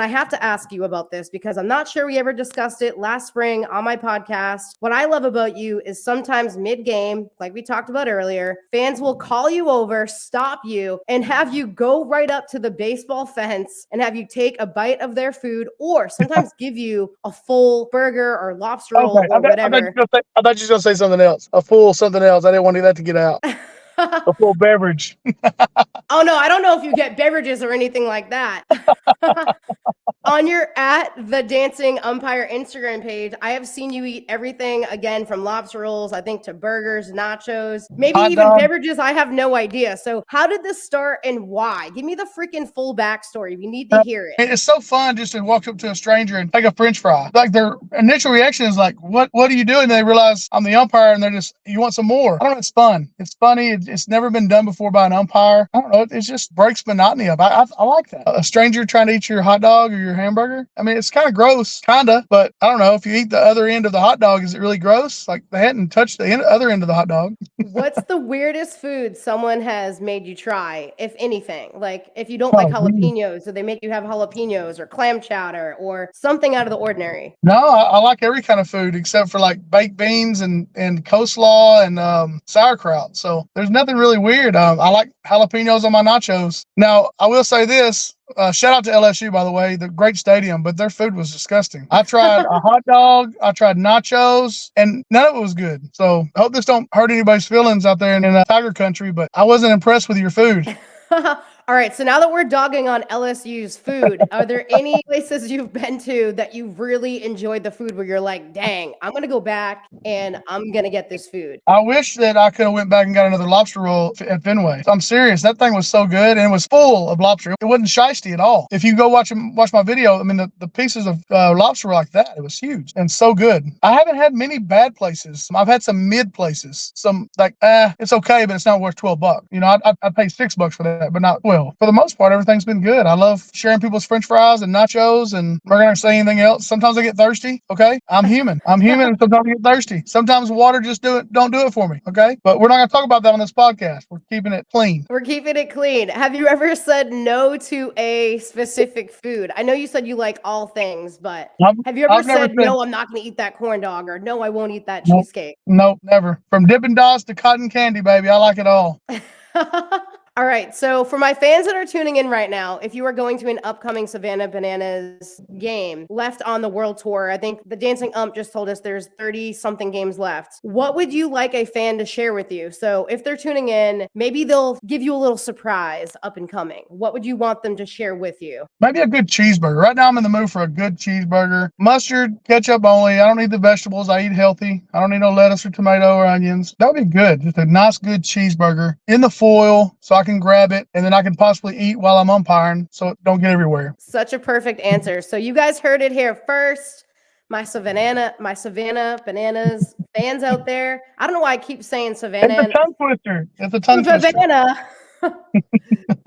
I have to ask you about this because I'm not sure we ever discussed it last spring on my podcast. What I love about you is sometimes mid-game, like we talked about earlier, fans will call you over, stop you, and have you go right up to the baseball fence and have you take a bite of their food, or sometimes give you a full burger or lobster roll or whatever. I thought you were going to say something else. A full something else. I didn't want that to get out. A full beverage. Oh, no, I don't know if you get beverages or anything like that. On your @the Dancing Umpire Instagram page, I have seen you eat everything again from lobster rolls, I think, to burgers, nachos, maybe Hot even dog. beverages. I have no idea. So how did this start and why? Give me the freaking full backstory. We need to hear it. It's so fun just to walk up to a stranger and take a French fry. Like their initial reaction is like, "What are you doing?" And they realize I'm the umpire, and they're just, "You want some more?" I don't know. It's fun. It's funny. It's never been done before by an umpire. I don't know. It just breaks monotony up. I like that. A stranger trying to eat your hot dog or your hamburger. I mean, it's kind of gross, but I don't know. If you eat the other end of the hot dog, is it really gross? Like they hadn't touched the other end of the hot dog. What's the weirdest food someone has made you try, if anything? Like if you don't like jalapenos, do they make you have jalapenos or clam chowder or something out of the ordinary? No, I like every kind of food except for like baked beans and coleslaw and sauerkraut. So there's nothing really weird. I like jalapenos on my nachos. Now, I will say this. Shout out to LSU, by the way, the great stadium, but their food was disgusting. I tried a hot dog, I tried nachos, and none of it was good. So I hope this don't hurt anybody's feelings out there in Tiger Country, but I wasn't impressed with your food. All right, so now that we're dogging on LSU's food, are there any places you've been to that you really enjoyed the food where you're like, dang, I'm going to go back and I'm going to get this food? I wish that I could have went back and got another lobster roll at Fenway. I'm serious. That thing was so good, and it was full of lobster. It wasn't shiesty at all. If you go watch my video, I mean, the pieces of lobster were like that. It was huge and so good. I haven't had many bad places. I've had some mid places. Some like, it's okay, but it's not worth $12. You know, I'd pay $6 for that, but not 12. For the most part, everything's been good. I love sharing people's French fries and nachos, and we're going to say anything else. Sometimes I get thirsty, okay? I'm human. And sometimes I get thirsty. Sometimes water just don't do it for me, okay? But we're not going to talk about that on this podcast. We're keeping it clean. We're keeping it clean. Have you ever said no to a specific food? I know you said you like all things, but have you ever said, no, I'm not going to eat that corn dog, or no, I won't eat that cheesecake? Nope, never. From Dippin' Dots to cotton candy, baby. I like it all. All right, so for my fans that are tuning in right now, if you are going to an upcoming Savannah Bananas game left on the world tour, I think the Dancing Ump just told us there's 30-something games left. What would you like a fan to share with you? So if they're tuning in, maybe they'll give you a little surprise up and coming. What would you want them to share with you? Maybe a good cheeseburger. Right now I'm in the mood for a good cheeseburger. Mustard, ketchup only. I don't need the vegetables. I eat healthy. I don't need no lettuce or tomato or onions. That would be good. Just a nice, good cheeseburger in the foil so I can grab it, and then I can possibly eat while I'm umpiring so it don't get everywhere. Such a perfect answer. So you guys heard it here first. My Savannah Bananas fans out there. I don't know why I keep saying Savannah. It's a tongue twister. Savannah.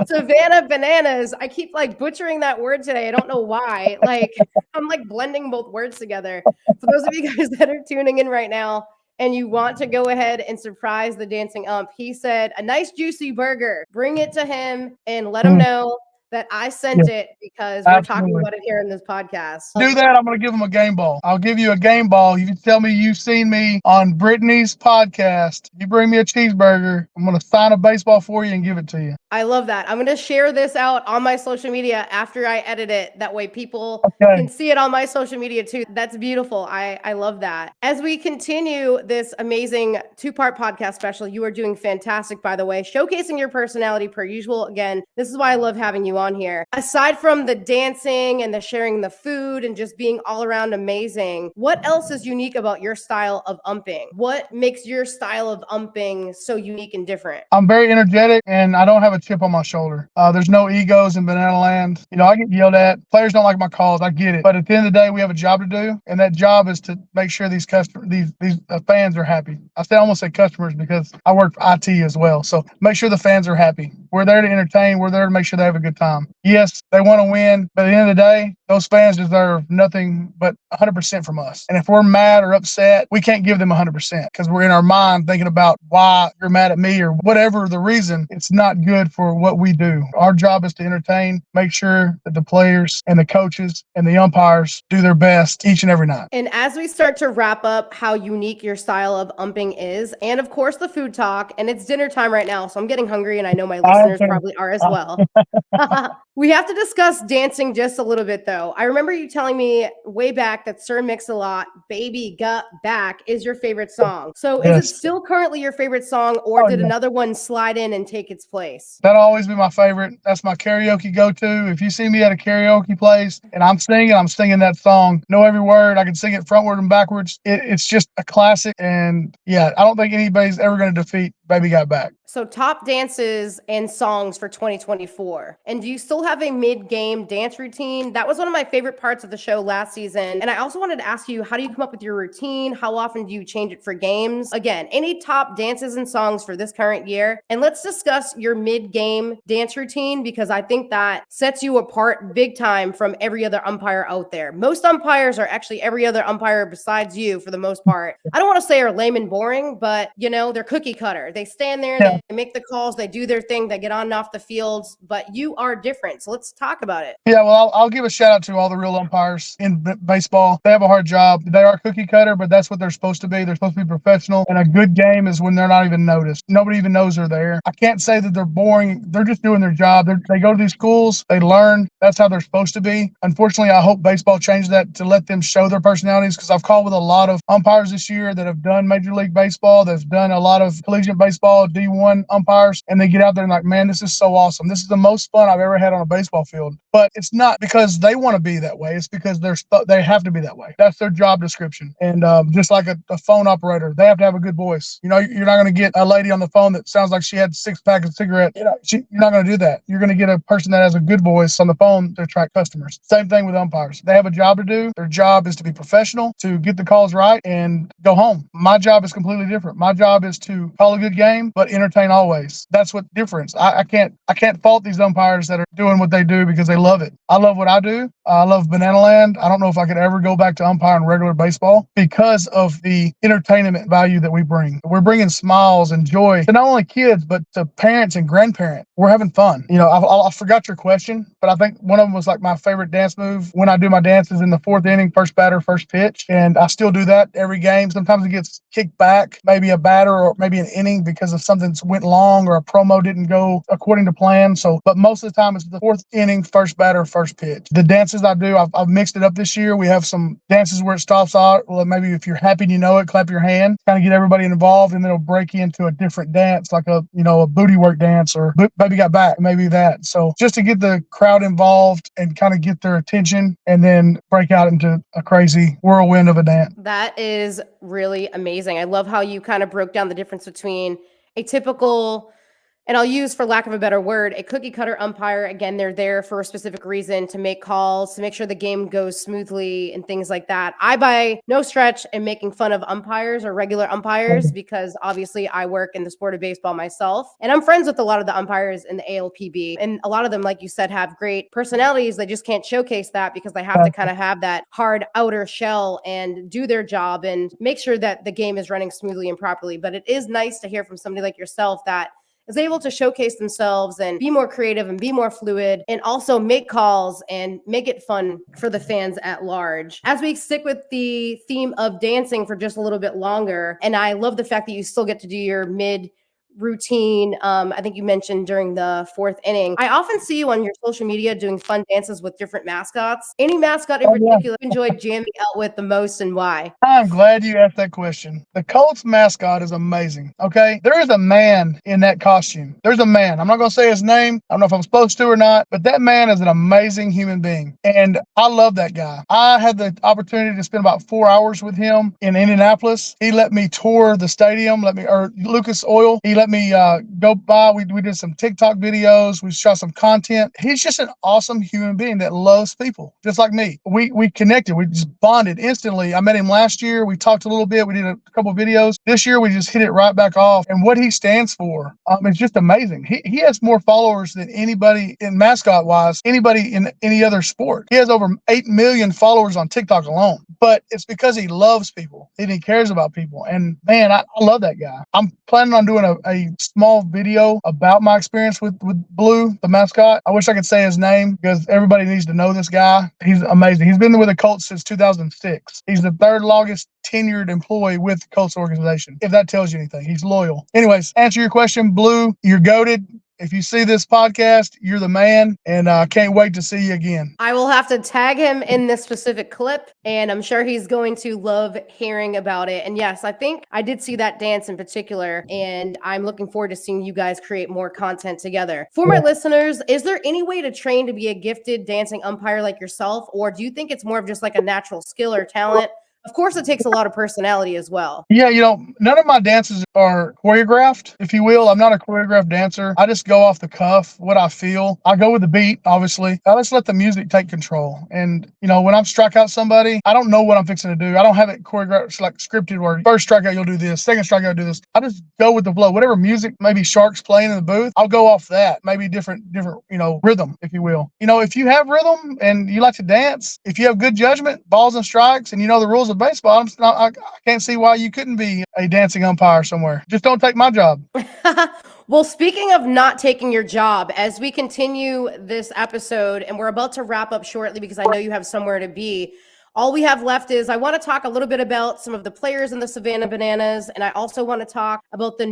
Savannah Bananas. I keep like butchering that word today. I don't know why. Like I'm like blending both words together. For those of you guys that are tuning in right now, and you want to go ahead and surprise the Dancing Ump, he said, a nice juicy burger. Bring it to him and let him know that I sent it because we're talking about it here in this podcast. Do that. I'm going to give him a game ball. I'll give you a game ball. You tell me you've seen me on Brittany's podcast. You bring me a cheeseburger. I'm going to sign a baseball for you and give it to you. I love that. I'm going to share this out on my social media after I edit it. That way people can see it on my social media too. That's beautiful. I love that. As we continue this amazing 2-part podcast special, you are doing fantastic, by the way, showcasing your personality per usual. Again, this is why I love having you on here. Aside from the dancing and the sharing the food and just being all around amazing, what else is unique about your style of umping? What makes your style of umping so unique and different? I'm very energetic and I don't have a chip on my shoulder. There's no egos in Banana Land. You know, I get yelled at. Players don't like my calls. I get it. But at the end of the day, we have a job to do. And that job is to make sure these fans are happy. I almost say customers because I work for IT as well. So make sure the fans are happy. We're there to entertain. We're there to make sure they have a good time. Yes, they want to win, but at the end of the day, those fans deserve nothing but 100% from us. And if we're mad or upset, we can't give them 100% because we're in our mind thinking about why you're mad at me or whatever the reason. It's not good for what we do. Our job is to entertain, make sure that the players and the coaches and the umpires do their best each and every night. And as we start to wrap up how unique your style of umping is, and of course the food talk, and it's dinner time right now, so I'm getting hungry, and I know my listeners probably are as well. We have to discuss dancing just a little bit, though. I remember you telling me way back that Sir Mix-a-Lot, Baby Got Back, is your favorite song. So is it still currently your favorite song, or did another one slide in and take its place? That'll always be my favorite. That's my karaoke go-to. If you see me at a karaoke place and I'm singing that song. Know every word. I can sing it frontward and backwards. It's just a classic. And yeah, I don't think anybody's ever going to defeat Baby Got Back. So top dances and songs for 2024. And do you still have a mid-game dance routine? That was one of my favorite parts of the show last season. And I also wanted to ask you, how do you come up with your routine? How often do you change it for games? Again, any top dances and songs for this current year? And let's discuss your mid-game dance routine, because I think that sets you apart big time from every other umpire out there. Most umpires are actually every other umpire besides you for the most part. I don't want to say are lame and boring, but they're cookie cutter. They stand there, they make the calls, they do their thing, they get on and off the fields, but you are different. So let's talk about it. Yeah, well, I'll give a shout out to all the real umpires in baseball. They have a hard job. They are cookie cutter, but that's what they're supposed to be. They're supposed to be professional. And a good game is when they're not even noticed. Nobody even knows they're there. I can't say that they're boring. They're just doing their job. They go to these schools, they learn. That's how they're supposed to be. Unfortunately, I hope baseball changed that to let them show their personalities, because I've called with a lot of umpires this year that have done Major League Baseball, that's done a lot of collegiate baseball, D1 umpires, and they get out there and like, man, this is so awesome. This is the most fun I've ever had on a baseball field. But it's not because they want to be that way. It's because they have to be that way. That's their job description. And just like a phone operator, they have to have a good voice. You're not going to get a lady on the phone that sounds like she had 6 packs of cigarettes. You're not going to do that. You're going to get a person that has a good voice on the phone to attract customers. Same thing with umpires. They have a job to do. Their job is to be professional, to get the calls right, and go home. My job is completely different. My job is to call a good game, but entertain always. That's what difference. I can't fault these umpires that are doing what they do because they love it. I love what I do. I love Banana Land. I don't know if I could ever go back to umpiring regular baseball because of the entertainment value that we bring. We're bringing smiles and joy to not only kids, but to parents and grandparents. We're having fun. I forgot your question, but I think one of them was like my favorite dance move. When I do my dances in the 4th inning, first batter, first pitch, and I still do that every game. Sometimes it gets kicked back, maybe a batter or maybe an inning because of something that went long or a promo didn't go according to plan. But most of the time it's the 4th inning, first batter, first pitch. The dances I do, I've mixed it up this year. We have some dances where it stops out. Well, maybe if you're happy and you know it, clap your hand, kind of get everybody involved, and then it'll break into a different dance, like a booty work dance or Baby Got Back, maybe that. So just to get the crowd involved and kind of get their attention, and then break out into a crazy whirlwind of a dance. That is really amazing. I love how you kind of broke down the difference between a typical, and I'll use, for lack of a better word, a cookie cutter umpire. Again, they're there for a specific reason, to make calls, to make sure the game goes smoothly and things like that. I, by no stretch, am making fun of umpires or regular umpires, because obviously I work in the sport of baseball myself, and I'm friends with a lot of the umpires in the ALPB. And a lot of them, like you said, have great personalities. They just can't showcase that because they have to kind of have that hard outer shell and do their job and make sure that the game is running smoothly and properly. But it is nice to hear from somebody like yourself that is able to showcase themselves and be more creative and be more fluid, and also make calls and make it fun for the fans at large. As we stick with the theme of dancing for just a little bit longer, and I love the fact that you still get to do your mid routine. I think you mentioned during the 4th inning. I often see you on your social media doing fun dances with different mascots. Any mascot in particular you enjoyed jamming out with the most, and why? I'm glad you asked that question. The Colts mascot is amazing. Okay, there is a man in that costume. There's a man. I'm not going to say his name. I don't know if I'm supposed to or not, but that man is an amazing human being, and I love that guy. I had the opportunity to spend about 4 hours with him in Indianapolis. He let me tour the stadium. Lucas Oil. He let let me go by. We did some TikTok videos. We shot some content. He's just an awesome human being that loves people, just like me. We connected. We just bonded instantly. I met him last year. We talked a little bit. We did a couple of videos. This year, we just hit it right back off. And what he stands for, it's just amazing. He has more followers than anybody in mascot-wise, anybody in any other sport. He has over 8 million followers on TikTok alone. But it's because he loves people and he cares about people. And man, I love that guy. I'm planning on doing a small video about my experience with Blue, the mascot. I wish I could say his name because everybody needs to know this guy. He's amazing. He's been with the Colts since 2006. He's the third longest tenured employee with the Colts organization. If that tells you anything, he's loyal. Anyways, answer your question, Blue. You're goated. If you see this podcast, you're the man, and I can't wait to see you again. I will have to tag him in this specific clip, and I'm sure he's going to love hearing about it. And yes, I think I did see that dance in particular, and I'm looking forward to seeing you guys create more content together. For my listeners, is there any way to train to be a gifted dancing umpire like yourself, or do you think it's more of just like a natural skill or talent? Of course, it takes a lot of personality as well. Yeah, none of my dances are choreographed, if you will. I'm not a choreographed dancer. I just go off the cuff, what I feel. I go with the beat, obviously. I just let the music take control. And, when I'm strike out somebody, I don't know what I'm fixing to do. I don't have it choreographed, like scripted, where first strikeout, you'll do this. Second strikeout, you'll do this. I just go with the flow. Whatever music, maybe Shark's playing in the booth, I'll go off that. Maybe different, rhythm, if you will. If you have rhythm and you like to dance, if you have good judgment, balls and strikes, and you know the rules of baseball, I can't see why you couldn't be a dancing umpire somewhere. Just don't take my job. Well, speaking of not taking your job, as we continue this episode, and we're about to wrap up shortly because I know you have somewhere to be, all we have left is I want to talk a little bit about some of the players in the Savannah Bananas, and I also want to talk about the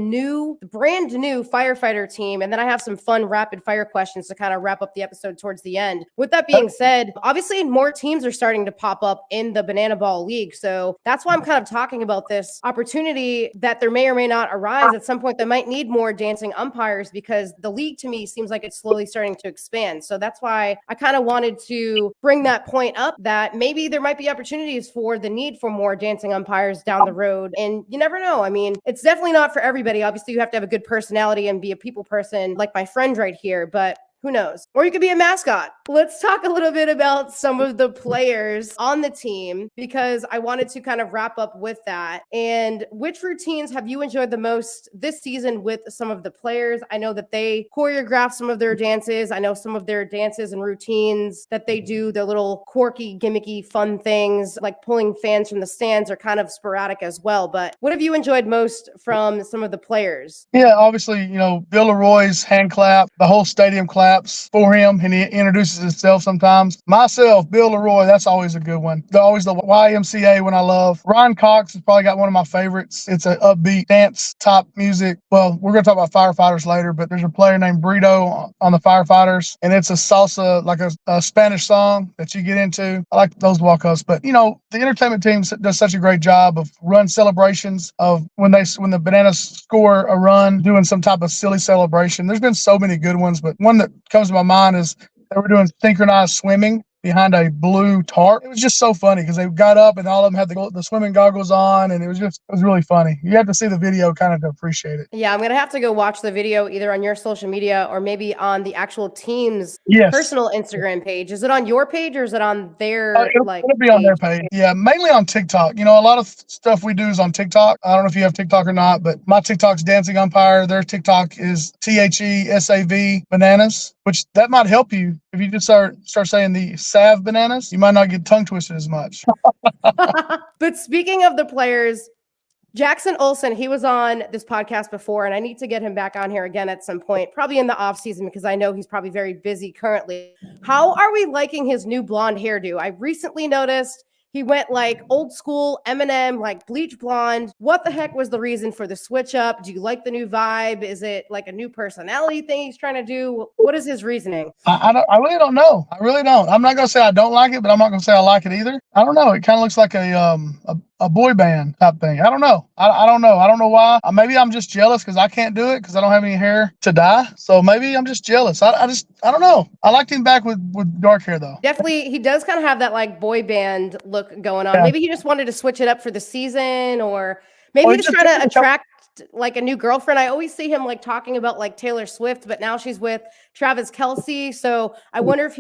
brand new firefighter team, and then I have some fun rapid fire questions to kind of wrap up the episode towards the end. With that being said, obviously more teams are starting to pop up in the Banana Ball League, so that's why I'm kind of talking about this opportunity that there may or may not arise at some point that might need more dancing umpires, because the league to me seems like it's slowly starting to expand. So that's why I kind of wanted to bring that point up, that maybe there might be opportunities for the need for more dancing umpires down the road. And you never know. I mean, it's definitely not for everybody. Obviously, you have to have a good personality and be a people person like my friend right here, but who knows? Or you could be a mascot. Let's talk a little bit about some of the players on the team, because I wanted to kind of wrap up with that. And which routines have you enjoyed the most this season with some of the players? I know that they choreograph some of their dances. I know some of their dances and routines that they do, the little quirky, gimmicky, fun things like pulling fans from the stands are kind of sporadic as well. But what have you enjoyed most from some of the players? Yeah, obviously, Bill Leroy's hand clap, the whole stadium clap for him, and he introduces himself sometimes. Myself, Bill Leroy, that's always a good one. Always the YMCA one I love. Ryan Cox has probably got one of my favorites. It's an upbeat dance type music. Well, we're going to talk about firefighters later, but there's a player named Brito on the firefighters, and it's a salsa, like a Spanish song that you get into. I like those walk-ups, but the entertainment team does such a great job of run celebrations of when the Bananas score a run, doing some type of silly celebration. There's been so many good ones, but one that comes to my mind is they were doing synchronized swimming behind a blue tarp. It was just so funny because they got up and all of them had the swimming goggles on, and it was really funny. You have to see the video kind of to appreciate it. Yeah, I'm going to have to go watch the video either on your social media or maybe on the actual team's personal Instagram page. Is it on your page or is it on their it'll be on their page. Yeah, mainly on TikTok. A lot of stuff we do is on TikTok. I don't know if you have TikTok or not, but my TikTok's Dancing Umpire. Their TikTok is THESAV Bananas, which that might help you if you just start saying the Sav Bananas. You might not get tongue twisted as much. But speaking of the players, Jackson Olsen, he was on this podcast before, and I need to get him back on here again at some point, probably in the off season, because I know he's probably very busy currently. How are we liking his new blonde hairdo? I recently noticed he went like old school Eminem, like bleach blonde. What the heck was the reason for the switch up? Do you like the new vibe? Is it like a new personality thing he's trying to do? What is his reasoning? I really don't know. I really don't. I'm not going to say I don't like it, but I'm not going to say I like it either. I don't know. It kind of looks like a boy band type thing. I don't know. I don't know. I don't know why. Maybe I'm just jealous because I can't do it because I don't have any hair to dye. So maybe I'm just jealous. I don't know. I liked him back with dark hair though. Definitely, he does kind of have that like boy band look going on. Yeah. Maybe he just wanted to switch it up for the season, or maybe he's trying to attract like a new girlfriend? I always see him like talking about like Taylor Swift, but now she's with Travis Kelce. So I wonder if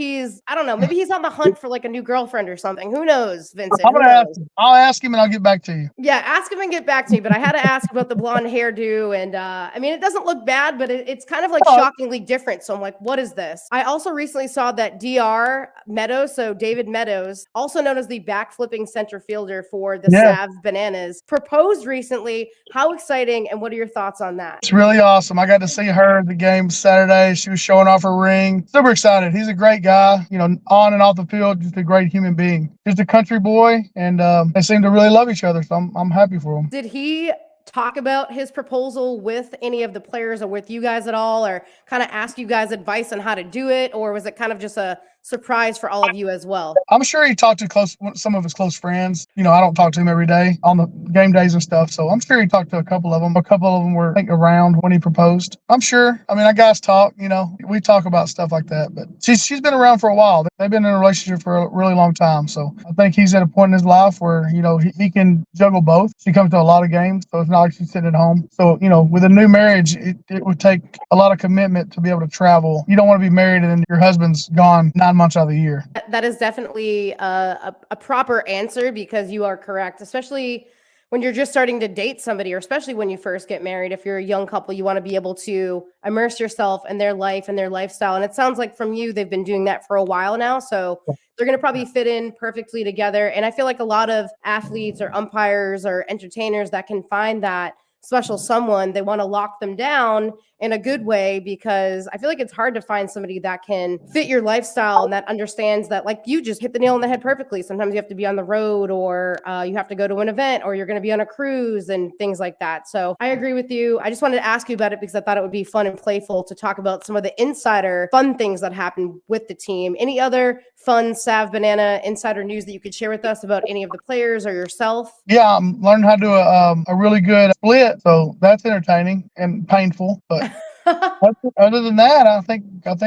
I don't know, maybe he's on the hunt for like a new girlfriend or something. Who knows, Vincent? I'm Who gonna ask knows? him. I'll ask him and I'll get back to you. Yeah, ask him and get back to me. But I had to ask about the blonde hairdo. And I mean, it doesn't look bad, but it's kind of like Oh, shockingly different. So I'm like, what is this? I also recently saw that DR Meadows, so David Meadows, also known as the backflipping center fielder for the yeah, Savs Bananas, proposed recently. How exciting. And what are your thoughts on that? it's really awesome. I got to see her at the game Saturday. She was showing off her ring. Super excited. He's a great guy, you know, on and off the field, just a great human being. Just a country boy, and they seem to really love each other. So I'm happy for him. Did he talk about his proposal with any of the players or with you guys at all, or kind of ask you guys advice on how to do it? Or was it kind of just a surprise for all of you as well? I'm sure he talked to some of his close friends. You know, I don't talk to him every day on the game days and stuff, so I'm sure he talked to a couple of them. A couple of them were, I think, around when he proposed. I'm sure. I mean, our guys talk. You know, we talk about stuff like that. But she's been around for a while. They've been in a relationship for a really long time. So I think he's at a point in his life where, you know, he can juggle both. She comes to a lot of games, so it's not like she's sitting at home. So, you know, with a new marriage, it would take a lot of commitment to be able to travel. You don't want to be married and then your husband's gone 9 months out of the year. That is definitely a proper answer, because you are correct, especially when you're just starting to date somebody, or especially when you first get married. If you're a young couple, you want to be able to immerse yourself in their life and their lifestyle. And it sounds like from you, they've been doing that for a while now. So they're going to probably fit in perfectly together. And I feel like a lot of athletes or umpires or entertainers that can find that special someone, they want to lock them down in a good way, because I feel like it's hard to find somebody that can fit your lifestyle and that understands that, like you just hit the nail on the head perfectly. Sometimes you have to be on the road, or you have to go to an event, or you're going to be on a cruise and things like that. So I agree with you. I just wanted to ask you about it because I thought it would be fun and playful to talk about some of the insider fun things that happen with the team. Any other fun Sav Banana insider news that you could share with us about any of the players or yourself? Yeah, I'm learning how to do a really good split, so that's entertaining and painful. But other than that, I think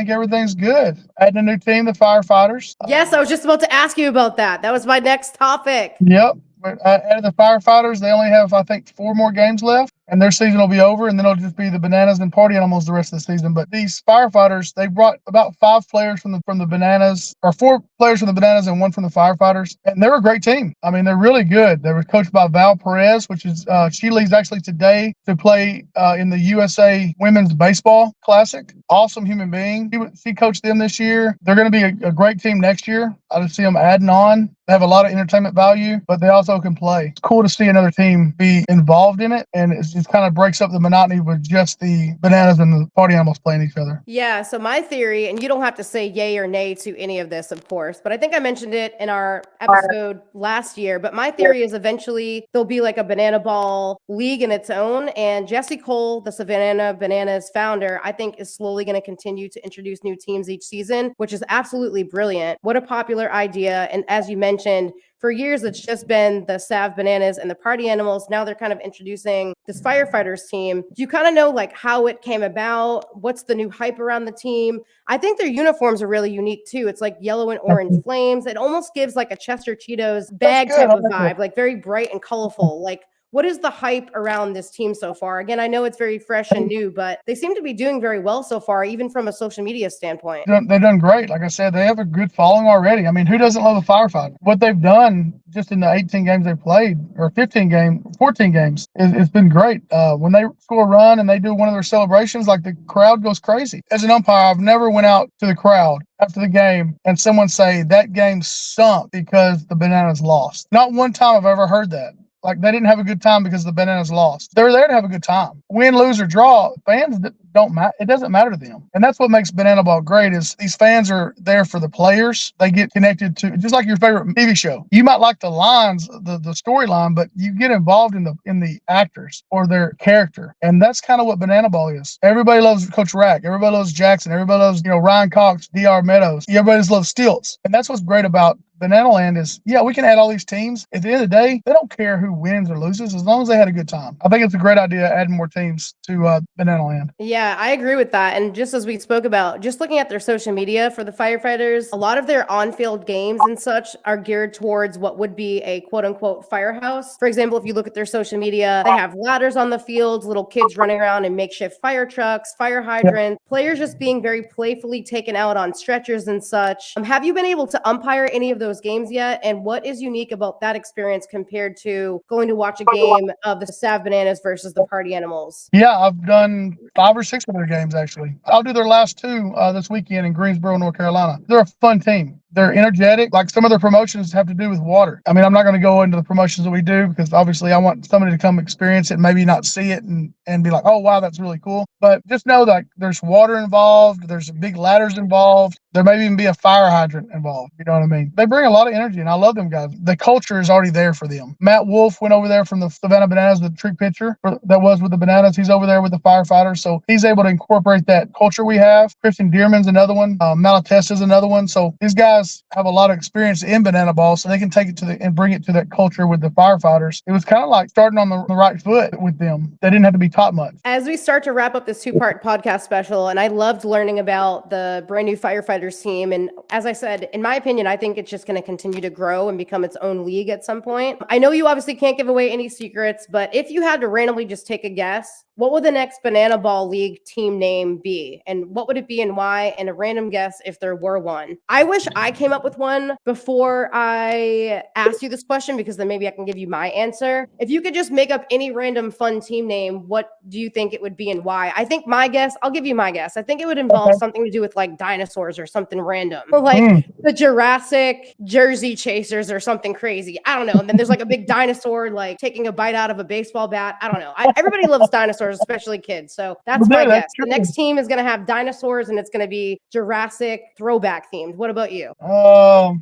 everything's good. Adding a new team, the firefighters. Yes, I was just about to ask you about that. That was my next topic. Yep. But out of the firefighters, they only have, I think, 4 more games left, and their season will be over, and then it'll just be the Bananas and Party Animals the rest of the season. But these firefighters, they brought about 5 players from the Bananas, or 4 players from the Bananas and 1 from the firefighters, and they're a great team. I mean, they're really good. They were coached by Val Perez, which is she leaves actually today to play in the USA Women's Baseball Classic. Awesome human being. She coached them this year. They're going to be a great team next year. I just see them adding on. They have a lot of entertainment value, but they also can play. It's cool to see another team be involved in it, and it kind of breaks up the monotony with just the Bananas and the Party Animals playing each other. Yeah, so my theory, and you don't have to say yay or nay to any of this, of course, but I think I mentioned it in our episode last year, but my theory is eventually there'll be like a banana ball league in its own, and Jesse Cole, the Savannah Bananas founder, I think is slowly going to continue to introduce new teams each season, which is absolutely brilliant. What a popular idea. And as you mentioned, for years, it's just been the Sav Bananas and the Party Animals. Now they're kind of introducing this firefighters team. Do you kind of know like how it came about? What's the new hype around the team? I think their uniforms are really unique too. It's like yellow and orange flames. It almost gives like a Chester Cheetos bag type of vibe, like very bright and colorful. Like, what is the hype around this team so far? Again, I know it's very fresh and new, but they seem to be doing very well so far, even from a social media standpoint. They've done great. Like I said, they have a good following already. I mean, who doesn't love a firefighter? What they've done just in the 18 games they've played, or 14 games, it's been great. When they score a run and they do one of their celebrations, like the crowd goes crazy. As an umpire, I've never went out to the crowd after the game and someone say that game sunk because the Bananas lost. Not one time I've ever heard that. Like, they didn't have a good time because the Bananas lost. They're there to have a good time. Win, lose, or draw, fans don't matter. It doesn't matter to them. And that's what makes Banana Ball great, is these fans are there for the players. They get connected to, just like your favorite TV show. You might like the lines, the storyline, but you get involved in the actors or their character. And that's kind of what Banana Ball is. Everybody loves Coach Rack. Everybody loves Jackson. Everybody loves, Ryan Cox, DR Meadows. Everybody loves Stilts. And that's what's great about Banana Land is, yeah, we can add all these teams. At the end of the day, they don't care who wins or loses as long as they had a good time. I think it's a great idea adding more teams to Banana Land. Yeah, Yeah, I agree with that. And just as we spoke about, just looking at their social media for the firefighters, a lot of their on-field games and such are geared towards what would be a quote-unquote firehouse. For example, if you look at their social media, they have ladders on the fields, little kids running around in makeshift fire trucks, fire hydrants, players just being very playfully taken out on stretchers and such. Have you been able to umpire any of those games yet? And what is unique about that experience compared to going to watch a game of the Savannah Bananas versus the Party Animals? Yeah, I've done 5 or 6 of their games, actually. I'll do their last 2 this weekend in Greensboro, North Carolina. They're a fun team. They're energetic. Like some of their promotions have to do with water. I mean, I'm not going to go into the promotions that we do because obviously I want somebody to come experience it, maybe not see it and be like, oh, wow, that's really cool. But just know that there's water involved. There's big ladders involved. There may even be a fire hydrant involved. You know what I mean? They bring a lot of energy, and I love them guys. The culture is already there for them. Matt Wolf went over there from the Savannah Bananas, the tree pitcher that was with the Bananas. He's over there with the firefighters. So he's able to incorporate that culture we have. Christian Dearman's another one. Malatesta's another one. So these guys have a lot of experience in banana ball, so they can take it to and bring it to that culture with the firefighters. It was kind of like starting on the right foot with them. They didn't have to be taught much. As we start to wrap up this 2-part podcast special, and I loved learning about the brand new firefighters team. And as I said, in my opinion, I think it's just going to continue to grow and become its own league at some point. I know you obviously can't give away any secrets, but if you had to randomly just take a guess, what would the next Banana Ball League team name be? And what would it be and why? And a random guess if there were one. I wish I came up with one before I asked you this question, because then maybe I can give you my answer. If you could just make up any random fun team name, what do you think it would be and why? I think my guess, I'll give you my guess. I think it would involve something to do with like dinosaurs or something random. Like the Jurassic Jersey Chasers or something crazy. I don't know. And then there's like a big dinosaur like taking a bite out of a baseball bat. I don't know. Everybody loves dinosaurs, especially kids. So that's my guess. The next team is going to have dinosaurs and it's going to be Jurassic throwback themed. What about you? I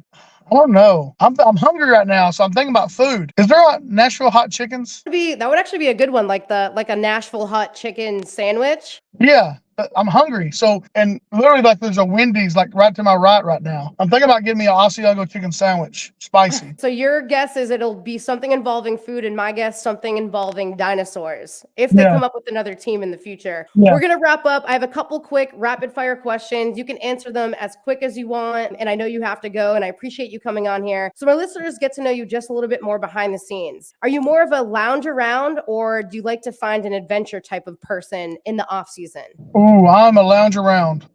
don't know. I'm hungry right now, so I'm thinking about food. Is there Nashville hot chickens? That would actually be a good one, like a Nashville hot chicken sandwich. Yeah. But I'm hungry. So, and literally like there's a Wendy's like right to my right now. I'm thinking about getting me an Asiago chicken sandwich, spicy. So your guess is it'll be something involving food, and my guess something involving dinosaurs. If they come up with another team in the future. We're going to wrap up. I have a couple quick rapid fire questions. You can answer them as quick as you want. And I know you have to go, and I appreciate you coming on here. So my listeners get to know you just a little bit more behind the scenes. Are you more of a lounge around, or do you like to find an adventure type of person in the off season? Ooh, I'm a lounge around.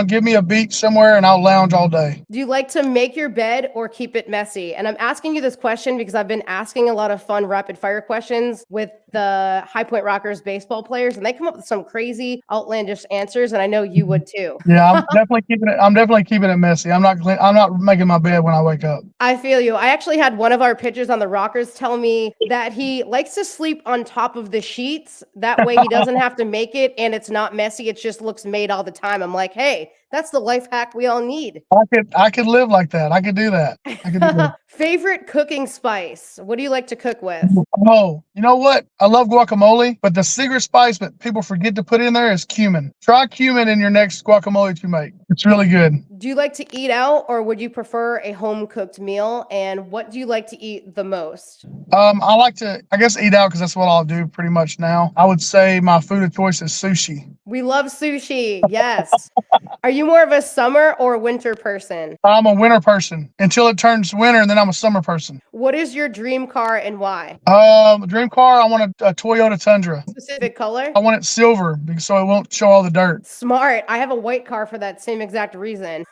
Give me a beach somewhere and I'll lounge all day. Do you like to make your bed or keep it messy? And I'm asking you this question because I've been asking a lot of fun rapid fire questions with the High Point Rockers baseball players, and they come up with some crazy outlandish answers, and I know you would too. Yeah, I'm definitely keeping it messy. I'm not making my bed when I wake up. I feel you. I actually had one of our pitchers on the Rockers tell me that he likes to sleep on top of the sheets. That way he doesn't have to make it and it's not messy. It just looks made all the time. I'm like, hey, that's the life hack we all need. I could live like that. I could do that. Favorite cooking spice? What do you like to cook with? Oh, you know what? I love guacamole, but the secret spice that people forget to put in there is cumin. Try cumin in your next guacamole you make. It's really good. Do you like to eat out, or would you prefer a home cooked meal? And what do you like to eat the most? I like to, I guess, eat out because that's what I'll do pretty much now. I would say my food of choice is sushi. We love sushi. Yes. Are you more of a summer or winter person? I'm a winter person until it turns winter, and then I'm a summer person. What is your dream car and why? Dream car, I want a Toyota Tundra. Specific color? I want it silver so it won't show all the dirt. Smart. I have a white car for that same exact reason.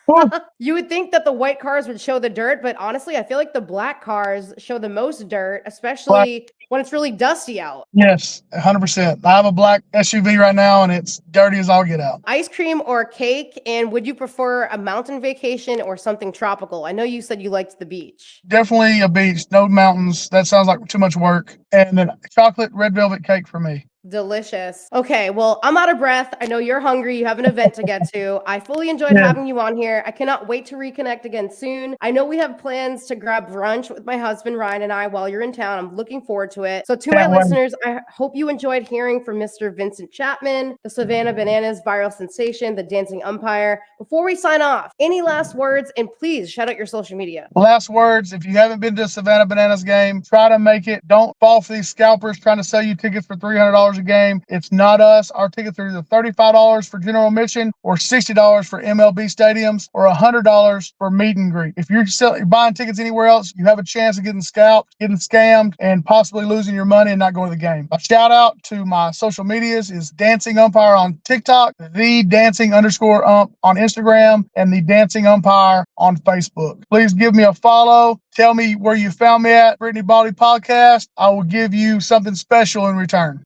You would think that the white cars would show the dirt, but honestly, I feel like the black cars show the most dirt, especially when it's really dusty out. Yes, 100%. I have a black SUV right now, and it's dirty as all get out. Ice cream or cake? And would you prefer a mountain vacation or something tropical? I know you said you liked the beach. Definitely a beach, no mountains. That sounds like too much work. And then chocolate red velvet cake for me. Delicious. Okay, well, I'm out of breath. I know you're hungry. You have an event to get to. I fully enjoyed having you on here. I cannot wait to reconnect again soon. I know we have plans to grab brunch with my husband, Ryan, and I while you're in town. I'm looking forward to it. So to my listeners, I hope you enjoyed hearing from Mr. Vincent Chapman, the Savannah Bananas viral sensation, the dancing umpire. Before we sign off, any last words? And please shout out your social media. Last words, if you haven't been to a Savannah Bananas game, try to make it. Don't fall for these scalpers trying to sell you tickets for $300 $60 a game. It's not us. Our tickets are either $35 for general admission or $60 for MLB stadiums or $100 for meet and greet. If you're buying tickets anywhere else, you have a chance of getting scalped, getting scammed, and possibly losing your money and not going to the game. A shout out to my social medias is Dancing Umpire on TikTok, the Dancing_ump on Instagram, and the Dancing Umpire on Facebook. Please give me a follow. Tell me where you found me at Brittany Baldi Podcast. I will give you something special in return.